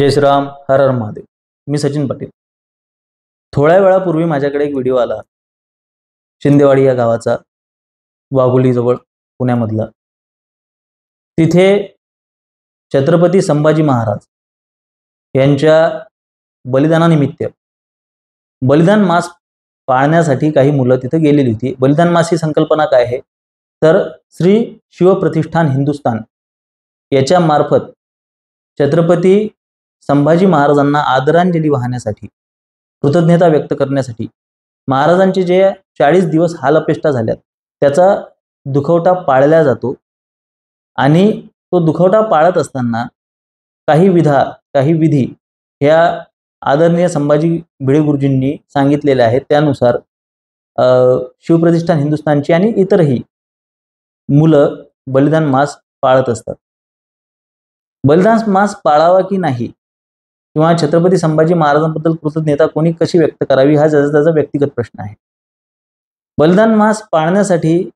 जय श्रीराम, हर हर महादेव. मी सचिन पाटील. थोड्या वेळापूर्वी माझ्याकडे एक व्हिडिओ आला शिंदेवाडी या गावाचा, वाघोलीजवळ पुण्यामधला. तिथे छत्रपती संभाजी महाराज यांच्या बलिदानानिमित्त बलिदान मास पाळण्यासाठी काही मुलं तिथे गेलेली होती. बलिदान मास ही संकल्पना काय आहे तर श्री शिवप्रतिष्ठान हिंदुस्थान याच्या मार्फत छत्रपती संभाजी महाराजांना आदरांजली वाहण्यासाठी, कृतज्ञता व्यक्त करण्यासाठी, महाराजांचे जे 40 दिवस हालअपेष्टा झाल्यात त्याचा दुखवटा पाळला जातो. आणि तो दुखवटा पाळत असताना काही विधी ह्या आदरणीय संभाजी भिडे गुरुजींनी सांगितलेले आहेत. त्यानुसार शिवप्रतिष्ठान हिंदुस्थानची आणि इतरही मुलं बलिदान मास पाळत असतात. बलिदान मास पाळावा की नाही, किंवा छत्रपती संभाजी महाराजांबद्दल कृतज्ञता कोणी कशी व्यक्त करावी, हा त्याचा व्यक्तिगत प्रश्न आहे. बलिदान मास पाळण्यासाठी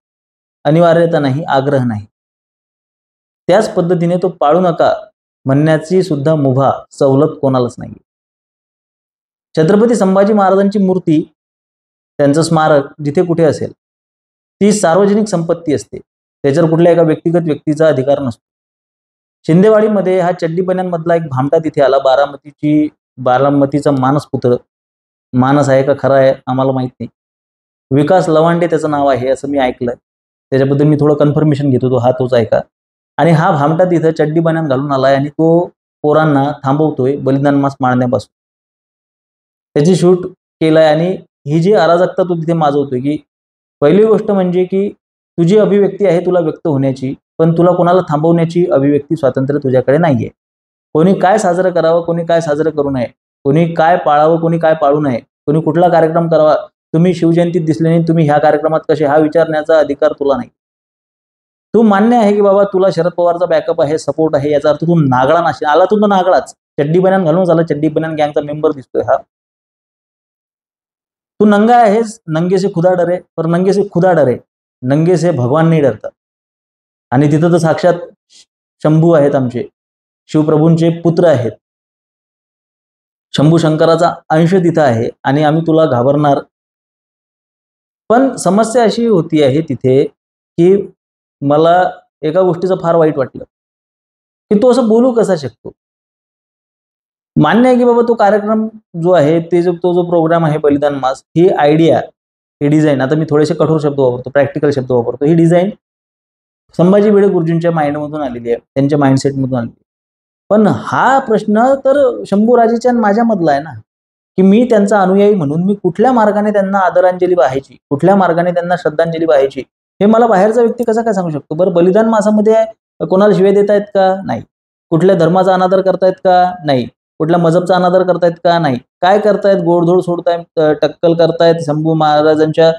अनिवार्यता नाही, आग्रह नाही. त्याच पद्धतीने तो पाळू नका म्हणण्याची सुद्धा मुभा, सवलत कोणालाच नाही. छत्रपती संभाजी महाराजांची मूर्ती, त्यांचं स्मारक जिथे कुठे असेल ती सार्वजनिक संपत्ती असते. त्याच्यावर कुठल्या एका व्यक्तिगत व्यक्तीचा अधिकार नसतो. शिंदेवाडीमध्ये हा चड्डीबन्यांमधला एक भामटा तिथे आला. बारामतीचा मानसपुत्र, मानस आहे का खरा आहे आम्हाला माहित नाही, विकास लवांडे त्याचं नाव आहे असं मी ऐकलंय. त्याच्याबद्दल मी थोडं कन्फर्मेशन घेत होतो, हा तोच आहे का. आणि हा भामटा तिथं चड्डीबन्यान घालून आलाय आणि तो पोरांना थांबवतोय बलिदान मास माळण्यापासून. त्याची शूट केलाय आणि ही जी अराजकता तो तिथे माजवतोय की पहिली गोष्ट म्हणजे की तुझी अभिव्यक्ती आहे तुला व्यक्त होण्याची, पण तुला कोणाला थांबवण्याची अभिव्यक्ती स्वातंत्र्य तुझ्याकडे नाहीये. कोणी काय साजरं करावं, कोणी काय साजरं करू नये, कोणी काय पाळावं, कोणी काय पाळू नये, कोणी कुठला कार्यक्रम करावा, तुम्ही शिवजयंतीत दिसले नाही, तुम्ही ह्या कार्यक्रमात कसे, हा विचारण्याचा अधिकार तुला नाही. तू मान्य आहे की बाबा तुला शरद पवारचा बॅकअप आहे, सपोर्ट आहे, याचा अर्थ तू नागळा नाशी आला, तू तो नागळाच. चड्डी बन्यान घालून झाला, चड्डी बन्यान गँगचा मेंबर दिसतोय हा. तू नंगा आहेस, नंगे से खुदा डरे, पर नंगे से खुदा डरे, नंगे से भगवान नाही डरता. आणि तिथं तर साक्षात शंभू आहेत, आमचे शिवप्रभूंचे पुत्र आहेत. शंभू शंकराचा अंश तिथं आहे आणि आम्ही तुला घाबरणार. पण समस्या अशी होती आहे तिथे की मला एका गोष्टीचं फार वाईट वाटलं की तो असं बोलू कसा शकतो. मान्य आहे की बाबा तो कार्यक्रम जो आहे तो जो प्रोग्राम आहे बलिदान मास, ही आयडिया, ही डिझाईन, आता मी थोडेसे कठोर शब्द वापरतो, प्रॅक्टिकल शब्द वापरतो, ही डिझाईन संभाजी भिडे गुरुजींच्या माइंडमधून आलेली आहे, त्यांच्या माइंडसेटमधून आलेली आहे. पण हा प्रश्न तर शंभूराजेच्या माझ्या मधला आहे ना, की मी त्यांचा अनुयायी म्हणून मी कुठल्या मार्गाने त्यांना आदरांजली वाहायची, कुठल्या मार्गाने त्यांना श्रद्धांजली वाहायची, हे मला बाहेरचा व्यक्ती कसा काय सांगू शकतो. बरं, बलिदान मासामध्ये कोणाला शिवे देतायत का? नाही. कुठल्या धर्माचा अनादर करतायत का? नाही. कुठल्या मजहबचा अनादर करतायत का? नाही. काय करतायत? गोडधोड सोडतायत, टक्कल करतायत, शंभू महाराजांच्या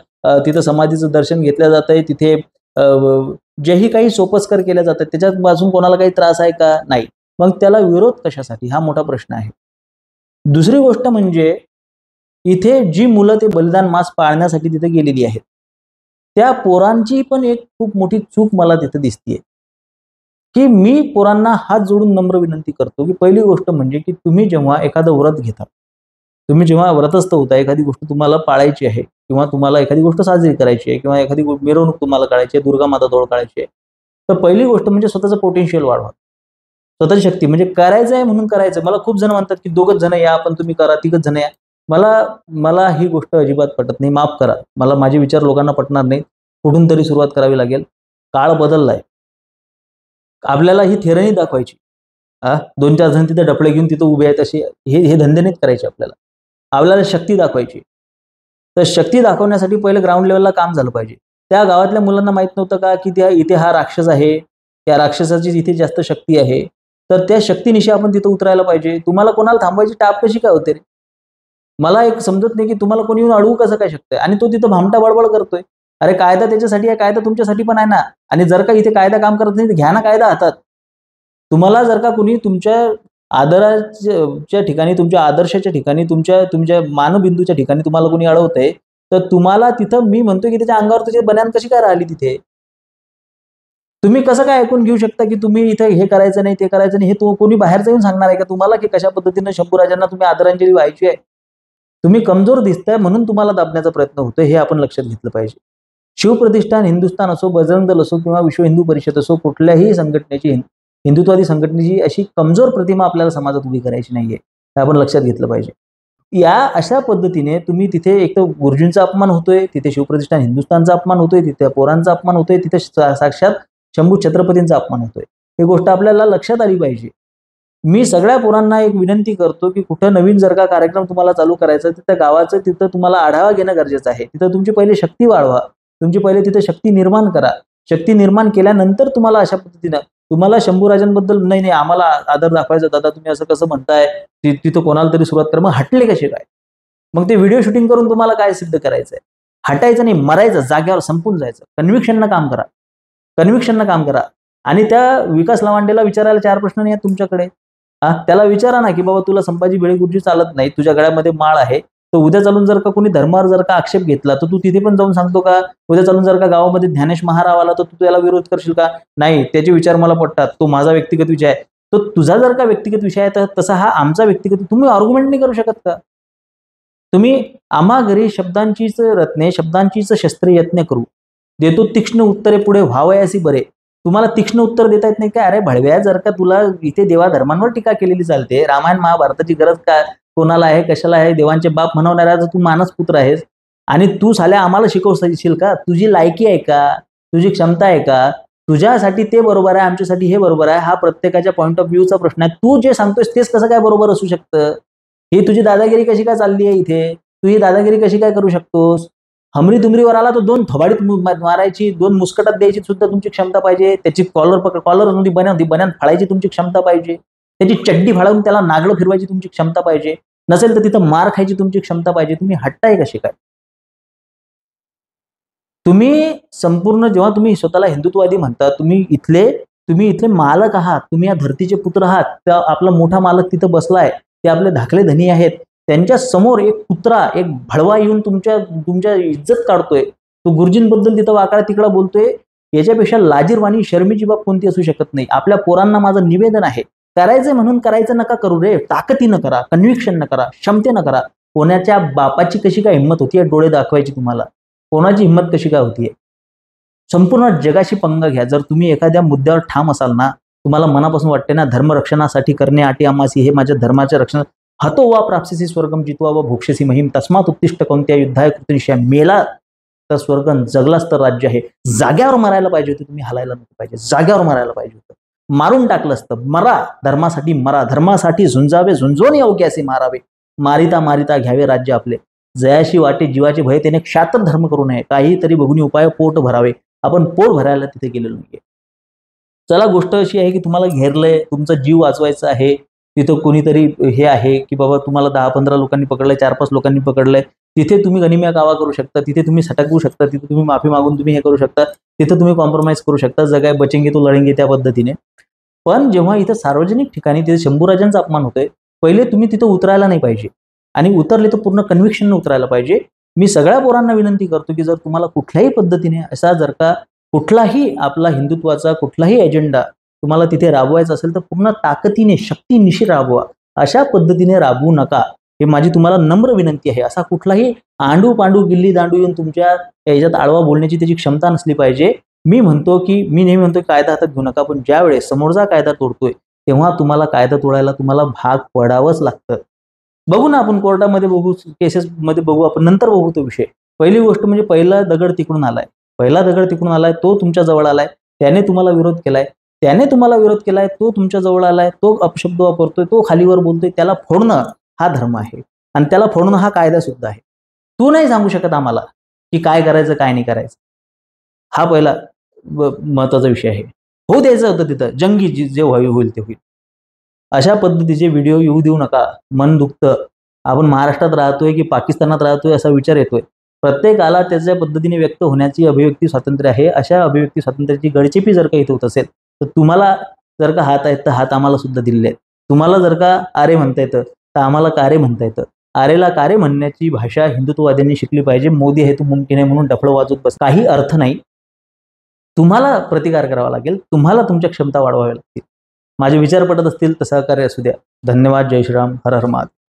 तिथं समाधीचं दर्शन घेतलं जात आहे, तिथे जेही काही सोपस्कर केल्या जातात त्याच्यापासून कोणाला काही त्रास आहे का? नाही. मग त्याला विरोध कशासाठी, हा मोठा प्रश्न आहे. दुसरी गोष्ट म्हणजे इथे जी मुलं ते बलिदान मास पाळण्यासाठी तिथे गेलेली आहेत त्या पोरांची पण एक खूप मोठी चूक मला तिथे दिसतीये. की मी पोरांना हात जोडून नम्र विनंती करतो की पहिली गोष्ट म्हणजे की तुम्ही जेव्हा एखादं व्रत घेता, तुम्ही जेव्हा व्रतस्थ होता, एखादी गोष्ट तुम्हाला पाळायची आहे किंवा तुम्हाला एखादी गोष्ट साजरी करायची आहे किंवा एखादी मिरवणूक तुम्हाला काढायची आहे, दुर्गा माता जवळ काढायची आहे, तर पहिली गोष्ट म्हणजे स्वतःचं पोटेन्शियल वाढवा, स्वतःची शक्ती. म्हणजे करायचं आहे म्हणून करायचं. मला खूप जण म्हणतात की दोघच जण या, पण तुम्ही करा, तिघच जण या. मला ही गोष्ट अजिबात पटत नाही. माफ करा, मला माझे विचार लोकांना पटणार नाही. कुठून तरी सुरुवात करावी लागेल. काळ बदललाय. आपल्याला ही थेरणी दाखवायची, 2-4 जण तिथे डफळे घेऊन तिथे उभे आहेत असे हे धंदे नाहीत करायचे. आपल्याला शक्ती दाखवायची. तर शक्ती दाखवण्यासाठी पहिले ग्राउंड लेवलला काम झालं पाहिजे. त्या गावातल्या मुलांना माहित नव्हतं का की इथे हा राक्षस आहे, त्या राक्षसाची इथे जास्त शक्ती आहे, तर त्या शक्तीनिशी आपण तिथे उतरायला पाहिजे. तुम्हाला कोणाला थांबवायची टाप कशी काय होते रे? मला एक समजत नाही की तुम्हाला कोणी येऊन अडवू कसं काय शकतंय. आणि तो तिथं भामटा बडबड करतोय. अरे कायदा त्याच्यासाठी आहे, कायदा तुमच्यासाठी पण आहे ना. आणि जर का इथे कायदा काम करत नाही तर घ्या ना कायदा हातात. तुम्हाला जर का कुणी तुमच्या आदराच्या ठिकाणी, तुमच्या आदर्शाच्या ठिकाणी, तुमच्या मानबिंदूच्या ठिकाणी तुम्हाला कोणी अडवतंय, तर तुम्हाला तिथं मी म्हणतो की त्याच्या अंगावर तुझी बन्यान कशी काय राहिली तिथे. तुम्ही कसं काय ऐकून घेऊ शकता की तुम्ही इथे हे करायचं नाही, ते करायचं नाही, हे तो कोणी बाहेरचं येऊन सांगणार आहे का तुम्हाला की कशा पद्धतीने शंभूराजांना तुम्ही आदरांजली व्हायची आहे? तुम्ही कमजोर दिसताय म्हणून तुम्हाला दाबण्याचा प्रयत्न होतोय, हे आपण लक्षात घेतलं पाहिजे. शिवप्रतिष्ठान, हिंदुस्थान असो, बजरंग दल असो किंवा विश्व हिंदू परिषद असो, कुठल्याही संघटनेची, हिंदुत्वादी संघटनेची अशी कमजोर प्रतिमा आपल्याला समाजात उभी करायची नाहीये, हे आपण लक्षात घेतलं पाहिजे. या अशा पद्धतीने तुम्ही तिथे एक तर गुरुजींचा अपमान होतोय, तिथे शिवप्रतिष्ठान हिंदुस्थानचा अपमान होतोय, तिथे पोरांचा अपमान होतोय, तिथे साक्षात शंभू छत्रपतींचा अपमान होतोय. ही गोष्ट आपल्याला लक्षात आली पाहिजे. मी सगळ्या पोरांना एक विनंती करतो की कुठं नवीन जर का कार्यक्रम तुम्हाला चालू करायचा, तिथं गावाचं तिथं तुम्हाला आढावा घेणं गरजेचं आहे. तिथं तुमची पहिले शक्ती वाढवा, तुमची पहिले तिथं शक्ती निर्माण करा. शक्ती निर्माण केल्यानंतर तुम्हाला अशा पद्धतीनं तुम्हाला शंभूराजांबद्दल नाही नाही आम्हाला आदर दाखवायचा, दादा तुम्ही असं कसं म्हणताय, तिथं कोणाला तरी सुरुवात करा. मग हटले कसे काय? मग ते व्हिडिओ शूटिंग करून तुम्हाला काय सिद्ध करायचंय? हटायचं नाही, मरायचं, जाग्यावर संपून जायचं. कन्व्हिक्शननं काम करा, कन्व्हिक्शननं काम करा. आणि त्या विकास लवांडेला विचारायला 4 प्रश्न नाही आहेत तुमच्याकडे. त्याला विचारा ना की बाबा तुला संभाजी भिडे गुरुजी चालत नाही, तुझ्या गळ्यामध्ये माळ आहे, तर उद्या चालून जर का कोणी धर्मावर जर का आक्षेप घेतला तर तू तिथे पण जाऊन सांगतो का? उद्या चालून जर का गावामध्ये ज्ञानेश महाराव आला तर तू त्याला विरोध करशील का? नाही, त्याचे विचार मला पटतात, तो माझा व्यक्तिगत विषय आहे. तो तुझा जर का व्यक्तिगत विषय आहे तर तसा हा आमचा व्यक्तिगत, तुम्ही आर्ग्युमेंट नाही करू शकत का? तुम्ही आम्हा घरी शब्दांचीच रत्ने, शब्दांचीच शस्त्रे यत्न करू, देतो तीक्ष्ण उत्तरे पुढे व्हावयासी बरे. तुम्हाला तीक्ष्ण उत्तर देता येत नाही का? अरे भडव्या, जर का तुला इथे देवा धर्मांवर टीका केलेली चालते, रामायण महाभारताची गरज काय कोणाला आहे, कशाला आहे? देवांचे बाप म्हणवणारा तू मानसपुत्र आहेस आणि तू साल्या आम्हाला शिकवशील का? तुझी लायकी आहे का? तुझी क्षमता आहे का? तुझ्यासाठी ते बरोबर आहे, आमच्यासाठी हे बरोबर आहे, हा प्रत्येकाच्या पॉईंट ऑफ व्ह्यूचा प्रश्न आहे. तू जे सांगतोयस तेच कसं काय बरोबर असू शकतं? ही तुझी दादागिरी कशी काय चालली आहे इथे? तू ही दादागिरी कशी काय करू शकतोस? हमरी तुमरीवर आला तर 2 थोबाडीत मारायची, 2 मुस्कटात द्यायची सुद्धा तुमची क्षमता पाहिजे. त्याची कॉलर बन्यान फाळायची तुमची क्षमता पाहिजे. त्याची चड्डी फाळून त्याला नागडं फिरवायची तुमची क्षमता पाहिजे. नसेल तर तिथं मार खायची तुमची क्षमता पाहिजे. तुम्ही हटताय कशी काय? तुम्ही संपूर्ण जेव्हा तुम्ही स्वतःला हिंदुत्ववादी म्हणता, तुम्ही इथले मालक आहात, तुम्ही या धरतीचे पुत्र आहात. त्या आपला मोठा मालक तिथं बसलाय, ते आपले धाकले धनी आहेत. त्यांच्या समोर एक कुत्रा, एक भडवा येऊन तुमच्या इज्जत काढतोय. तो गुरुजींबद्दल तिथं वाकडा तिकडा बोलतोय. याच्यापेक्षा लाजीरवाणी शर्मीची बाब कोणती असू शकत नाही. आपल्या पोरांना माझं निवेदन आहे, करायचंय म्हणून करायचं नका करू रे. ताकदीनं करा, कन्व्हिक्शननं करा, क्षमतेनं करा. कोणाच्या बापाची कशी काय हिंमत होतीये डोळे दाखवायची तुम्हाला? कोणाची हिंमत कशी काय होतीये? संपूर्ण जगाशी पंगा घ्या. जर तुम्ही एखाद्या मुद्द्यावर ठाम असाल ना, तुम्हाला मनापासून वाटते ना धर्मरक्षणासाठी करणे आटी आमासी, हे माझ्या धर्माच्या रक्षण हतो वा प्राप्स्यसी स्वर्गम जित्वा वा भोक्षसी महिम तस्मात उत्तिष्ठ कोणत्या युद्धाय कृतनिश्चय. मेला तर स्वर्ग, जगलाच तर राज्य आहे. जाग्यावर मरायला पाहिजे होतं तुम्ही, हलायला नको पाहिजे. जाग्यावर मरायला पाहिजे होतं. मारून टाकलं असतं. मरा, धर्मासाठी मरा, धर्मासाठी झुंजावे, झुंजून योग्य असे मारावे. मारिता मारिता घ्यावे राज्य आपले. जयाशी वाटे जीवाचे भय, त्याने क्षात्र धर्म करू नये. काहीतरी बघून उपाय पोट भरावे. आपण पोट भरायला तिथे गेलेलो नाहीये. चला, गोष्ट अशी आहे की तुम्हाला घेरलंय, तुमचा जीव वाचवायचा आहे. तिथं कोणीतरी हे आहे की बाबा तुम्हाला 10-15 लोकांनी पकडलंय, 4-5 लोकांनी पकडलंय. तिथे तुम्ही गनिम्या कावा करू शकता, तिथे तुम्ही सटकवू शकता, तिथे तुम्ही माफी मागून तुम्ही हे करू शकता, तिथे तुम्ही कॉम्प्रोमाइज करू शकता. जगाय बचेंगे तो लढेंगे त्या पद्धतीने. पण जेव्हा इथं सार्वजनिक ठिकाणी तिथे शंभूराजांचा अपमान होतोय, पहिले तुम्ही तिथं उतरायला नाही पाहिजे. आणि उतरले तर पूर्ण कन्व्हिक्शनने उतरायला पाहिजे. मी सगळ्या पोरांना विनंती करतो की जर तुम्हाला कुठल्याही पद्धतीने असा जर का कुठलाही आपला हिंदुत्वाचा कुठलाही एजेंडा तुम्हाला तिथे राबवायचा असेल तर पूर्ण ताकदीने, शक्तीनिशी राबवा. अशा पद्धतीने राबवू नका, हे माझी तुम्हाला नम्र विनंती आहे. असा कुठलाही आंडू पांडू गिल्ली दांडू येऊन तुमच्या याच्यात आडवा बोलण्याची त्याची क्षमता नसली पाहिजे. मी नेहमी म्हणतो कायदा हातात घेऊ नका, पण ज्या वेळेस समोरचा कायदा तोडतोय तेव्हा तुम्हाला कायदा तोडायला तुम्हाला भाग पडावंच लागतं. बघू ना, आपण कोर्टामध्ये बघू, केसेसमध्ये बघू, आपण नंतर बघू तो विषय. पहिली गोष्ट म्हणजे पहिला दगड तिकडून आलाय, तो तुमच्या जवळ आलाय, त्याने तुम्हाला विरोध केलाय, तो तुमच्या जवळ आलाय, तो अपशब्द वापरतोय, तो खालीवर बोलतोय. त्याला फोडणं हा धर्म आहे आणि त्याला फोडणं हा कायदा सुद्धा आहे. तू नाही सांगू शकत आम्हाला की काय करायचं काय नाही करायचं. हा पहिला महत्वाचा विषय आहे. होऊ द्यायचं होतं तिथं, जंगी जे होईल ते होईल. अशा पद्धतीचे व्हिडिओ येऊ देऊ नका. मन दुखतं. आपण महाराष्ट्रात राहतोय की पाकिस्तानात राहतोय असा विचार येतोय. प्रत्येकाला त्याच्या पद्धतीने व्यक्त होण्याची अभिव्यक्ती स्वातंत्र्य आहे. अशा अभिव्यक्ती स्वातंत्र्याची गळचेपी जर का इथे होत असेल तर तुम्हाला जर का हात आहेत तर हात आम्हाला सुद्धा दिलेले आहेत. तुम्हाला जर का आरे म्हणता येतं तर आम्हाला कारे म्हणता येतं. आरेला कारे म्हणण्याची भाषा हिंदुत्ववाद्यांनी शिकली पाहिजे. मोदी हे तू मुमकिन आहे म्हणून डफळं वाजवत बस, काही अर्थ नाही. तुम्हाला प्रतिकार करावा लागेल, तुम्हाला तुमच्या क्षमता वाढवाव्या लागतील. माझे विचार पटत असतील तर सहकार्य असू द्या. धन्यवाद. जय श्रीराम. हर हर महादेव.